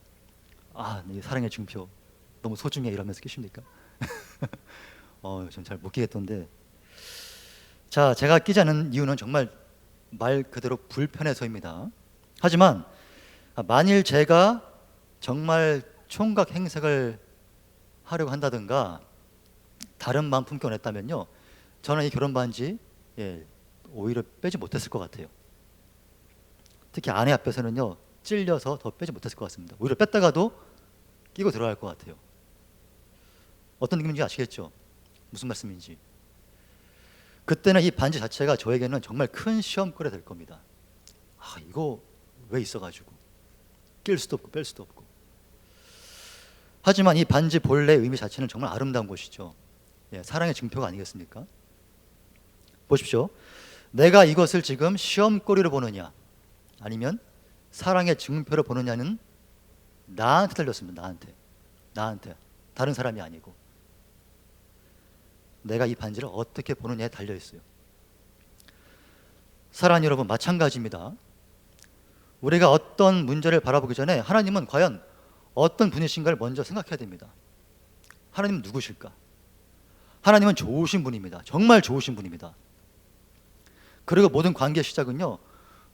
이 사랑의 증표 너무 소중해 이러면서 끼십니까? 전 잘 못 끼겠던데. 자, 제가 끼지 않는 이유는 정말 말 그대로 불편해서입니다. 하지만 만일 제가 정말 총각 행색을 하려고 한다든가 다른 마음 품기 원했다면요, 저는 이 결혼 반지 오히려 빼지 못했을 것 같아요. 특히 아내 앞에서는요 찔려서 더 빼지 못했을 것 같습니다. 오히려 뺐다가도 끼고 들어갈 것 같아요. 어떤 느낌인지 아시겠죠? 무슨 말씀인지. 그때는 이 반지 자체가 저에게는 정말 큰 시험거리가 될 겁니다. 이거 왜 있어가지고 낄 수도 없고 뺄 수도 없고. 하지만 이 반지 본래의 의미 자체는 정말 아름다운 것이죠. 사랑의 증표가 아니겠습니까? 보십시오. 내가 이것을 지금 시험거리로 보느냐 아니면 사랑의 증표로 보느냐는 나한테 달렸습니다. 나한테 다른 사람이 아니고. 내가 이 반지를 어떻게 보느냐에 달려있어요. 사랑하는 여러분, 마찬가지입니다. 우리가 어떤 문제를 바라보기 전에 하나님은 과연 어떤 분이신가를 먼저 생각해야 됩니다. 하나님은 누구실까? 하나님은 좋으신 분입니다. 정말 좋으신 분입니다. 그리고 모든 관계의 시작은요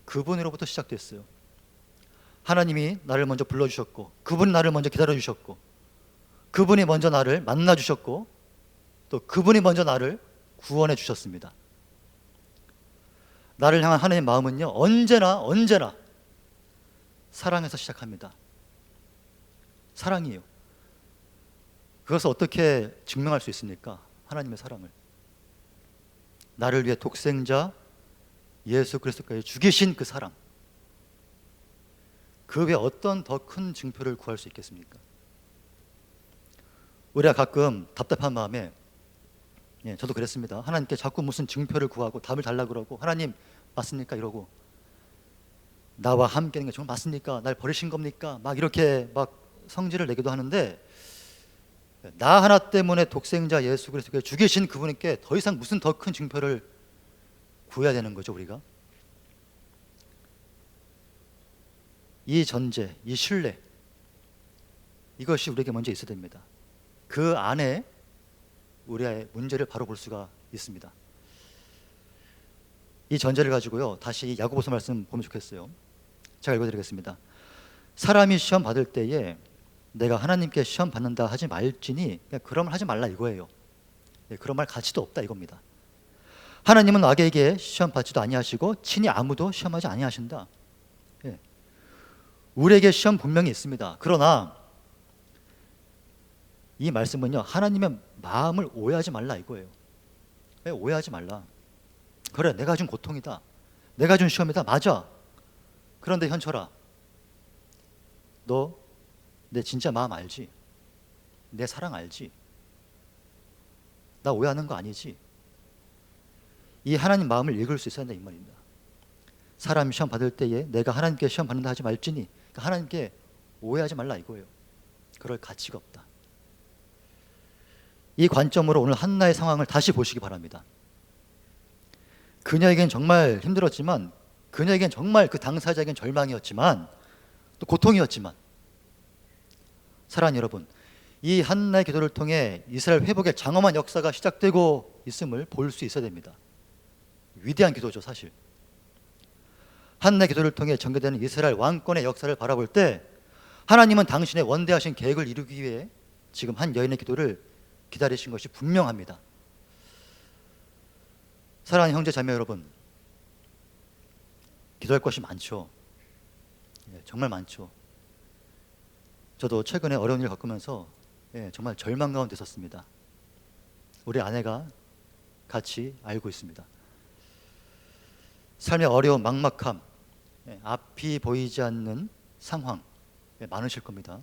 그분으로부터 시작됐어요. 하나님이 나를 먼저 불러주셨고, 그분이 나를 먼저 기다려주셨고, 그분이 먼저 나를 만나주셨고, 또 그분이 먼저 나를 구원해 주셨습니다. 나를 향한 하나님의 마음은요 언제나 사랑에서 시작합니다. 사랑이에요. 그것을 어떻게 증명할 수 있습니까? 하나님의 사랑을. 나를 위해 독생자 예수 그리스도까지 죽이신 그 사랑. 그 외에 어떤 더 큰 증표를 구할 수 있겠습니까? 우리가 가끔 답답한 마음에 저도 그랬습니다. 하나님께 자꾸 무슨 증표를 구하고 답을 달라고 그러고 하나님 맞습니까? 이러고 나와 함께 있는 게 정말 맞습니까? 날 버리신 겁니까? 막 이렇게 막 성질을 내기도 하는데, 나 하나 때문에 독생자 예수 그리스도를 죽이신 그분께 더 이상 무슨 더 큰 증표를 구해야 되는 거죠, 우리가? 이 전제, 이 신뢰, 이것이 우리에게 먼저 있어야 됩니다. 그 안에 우리의 문제를 바로 볼 수가 있습니다. 이 전제를 가지고요, 다시 야고보서 말씀 보면 좋겠어요. 제가 읽어드리겠습니다. 사람이 시험 받을 때에 내가 하나님께 시험 받는다 하지 말지니, 그런 말 하지 말라 이거예요. 그런 말 가치도 없다 이겁니다. 하나님은 악에게 시험 받지도 아니하시고 친히 아무도 시험하지 아니하신다. 우리에게 시험 분명히 있습니다. 그러나 이 말씀은요, 하나님의 마음을 오해하지 말라 이거예요. 오해하지 말라. 그래, 내가 준 고통이다, 내가 준 시험이다, 맞아. 그런데 현철아, 너 내 진짜 마음 알지? 내 사랑 알지? 나 오해하는 거 아니지? 이 하나님 마음을 읽을 수 있어야 한다 이 말입니다. 사람이 시험 받을 때에 내가 하나님께 시험 받는다 하지 말지니, 그러니까 하나님께 오해하지 말라 이거예요. 그럴 가치가 없다. 이 관점으로 오늘 한나의 상황을 다시 보시기 바랍니다. 그녀에겐 정말 힘들었지만, 그녀에겐 정말 그 당사자에겐 절망이었지만, 또 고통이었지만, 사랑하는 여러분, 이 한나의 기도를 통해 이스라엘 회복의 장엄한 역사가 시작되고 있음을 볼 수 있어야 됩니다. 위대한 기도죠, 사실. 한나의 기도를 통해 전개되는 이스라엘 왕권의 역사를 바라볼 때, 하나님은 당신의 원대하신 계획을 이루기 위해 지금 한 여인의 기도를 기다리신 것이 분명합니다. 사랑하는 형제 자매 여러분, 기도할 것이 많죠. 정말 많죠. 저도 최근에 어려운 일을 겪으면서 정말 절망 가운데 있었습니다. 우리 아내가 같이 알고 있습니다. 삶의 어려움, 막막함, 앞이 보이지 않는 상황 많으실 겁니다.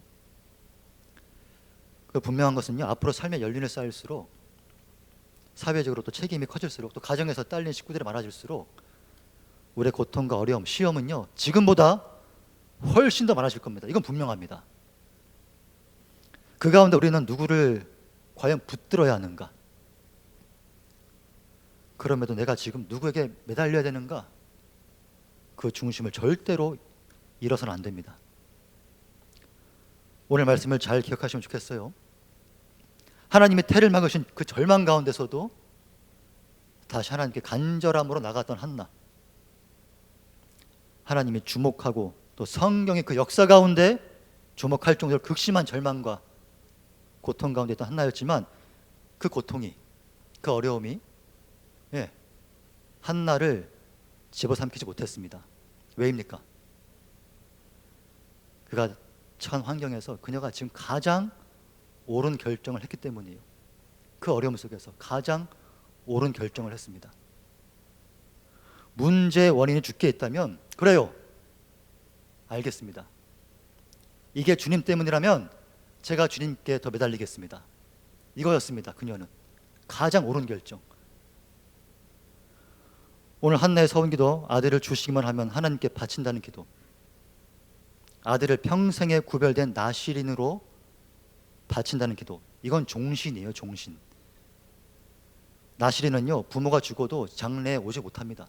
그 분명한 것은요, 앞으로 삶의 연륜을 쌓일수록, 사회적으로 또 책임이 커질수록, 또 가정에서 딸린 식구들이 많아질수록 우리의 고통과 어려움, 시험은요, 지금보다 훨씬 더 많아질 겁니다. 이건 분명합니다. 그 가운데 우리는 누구를 과연 붙들어야 하는가? 그럼에도 내가 지금 누구에게 매달려야 되는가? 그 중심을 절대로 잃어서는 안 됩니다. 오늘 말씀을 잘 기억하시면 좋겠어요. 하나님의 태를 막으신 그 절망 가운데서도 다시 하나님께 간절함으로 나갔던 한나, 하나님이 주목하고 또 성경의 그 역사 가운데 주목할 정도로 극심한 절망과 고통 가운데 있던 한나였지만, 그 고통이, 그 어려움이 한나를 집어삼키지 못했습니다. 왜입니까? 그가 처한 환경에서 그녀가 지금 가장 옳은 결정을 했기 때문이에요. 그 어려움 속에서 가장 옳은 결정을 했습니다. 문제의 원인이 주께 있다면, 그래요, 알겠습니다. 이게 주님 때문이라면 제가 주님께 더 매달리겠습니다. 이거였습니다. 그녀는 가장 옳은 결정. 오늘 한나의 서원기도, 아들을 주시기만 하면 하나님께 바친다는 기도, 아들을 평생에 구별된 나실인으로 바친다는 기도, 이건 종신이에요. 종신. 나실인은요, 부모가 죽어도 장례에 오지 못합니다.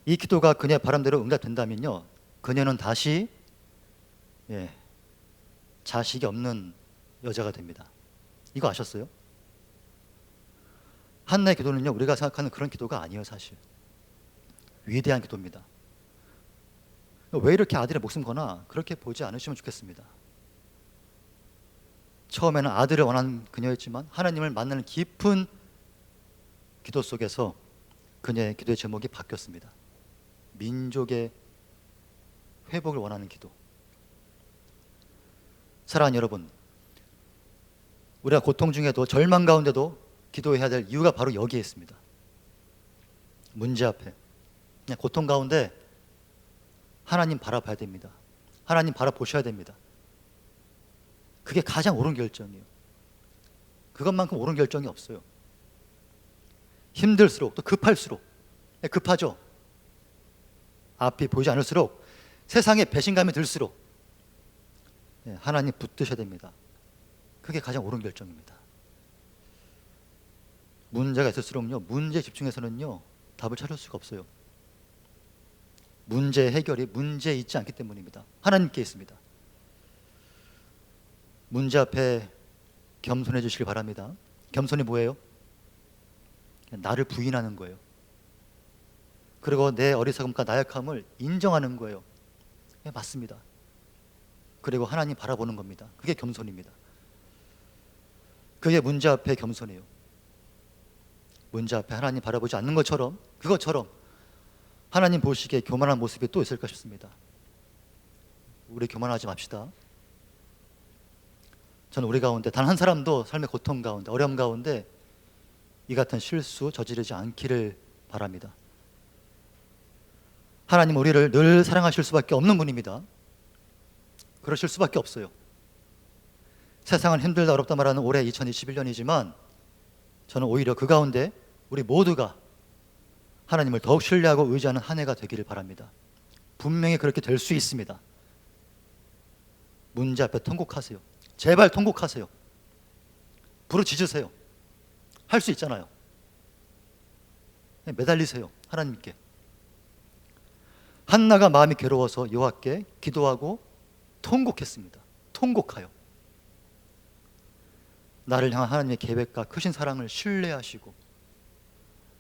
이 기도가 그녀의 바람대로 응답된다면요, 그녀는 다시 자식이 없는 여자가 됩니다. 이거 아셨어요? 한나의 기도는요, 우리가 생각하는 그런 기도가 아니에요. 사실 위대한 기도입니다. 왜 이렇게 아들의 목숨 거나 그렇게 보지 않으시면 좋겠습니다. 처음에는 아들을 원한 그녀였지만 하나님을 만나는 깊은 기도 속에서 그녀의 기도의 제목이 바뀌었습니다. 민족의 회복을 원하는 기도. 사랑하는 여러분, 우리가 고통 중에도 절망 가운데도 기도해야 될 이유가 바로 여기에 있습니다. 문제 앞에, 그냥 고통 가운데 하나님 바라봐야 됩니다. 하나님 바라보셔야 됩니다. 그게 가장 옳은 결정이에요. 그것만큼 옳은 결정이 없어요. 힘들수록, 또 급할수록, 급하죠. 앞이 보이지 않을수록 세상에 배신감이 들수록 하나님 붙드셔야 됩니다. 그게 가장 옳은 결정입니다. 문제가 있을수록요, 문제에 집중해서는요 답을 찾을 수가 없어요. 문제 해결이 문제에 있지 않기 때문입니다. 하나님께 있습니다. 문제 앞에 겸손해 주시길 바랍니다. 겸손이 뭐예요? 나를 부인하는 거예요. 그리고 내 어리석음과 나약함을 인정하는 거예요. 네, 맞습니다. 그리고 하나님 바라보는 겁니다. 그게 겸손입니다. 그게 문제 앞에 겸손해요. 문제 앞에 하나님 바라보지 않는 것처럼, 그것처럼 하나님 보시기에 교만한 모습이 또 있을까 싶습니다. 우리 교만하지 맙시다. 저는 우리 가운데 단 한 사람도 삶의 고통 가운데, 어려움 가운데 이 같은 실수 저지르지 않기를 바랍니다. 하나님 우리를 늘 사랑하실 수밖에 없는 분입니다. 그러실 수밖에 없어요. 세상은 힘들다 어렵다 말하는 올해 2021년이지만 저는 오히려 그 가운데 우리 모두가 하나님을 더욱 신뢰하고 의지하는 한 해가 되기를 바랍니다. 분명히 그렇게 될 수 있습니다. 문제 앞에 통곡하세요. 제발 통곡하세요. 부르짖으세요. 할 수 있잖아요. 매달리세요. 하나님께. 한나가 마음이 괴로워서 여호와께 기도하고 통곡했습니다. 통곡하여 나를 향한 하나님의 계획과 크신 사랑을 신뢰하시고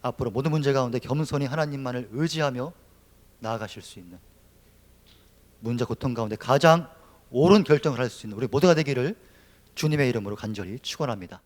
앞으로 모든 문제 가운데 겸손히 하나님만을 의지하며 나아가실 수 있는, 문제 고통 가운데 가장 옳은 결정을 할 수 있는 우리 모두가 되기를 주님의 이름으로 간절히 축원합니다.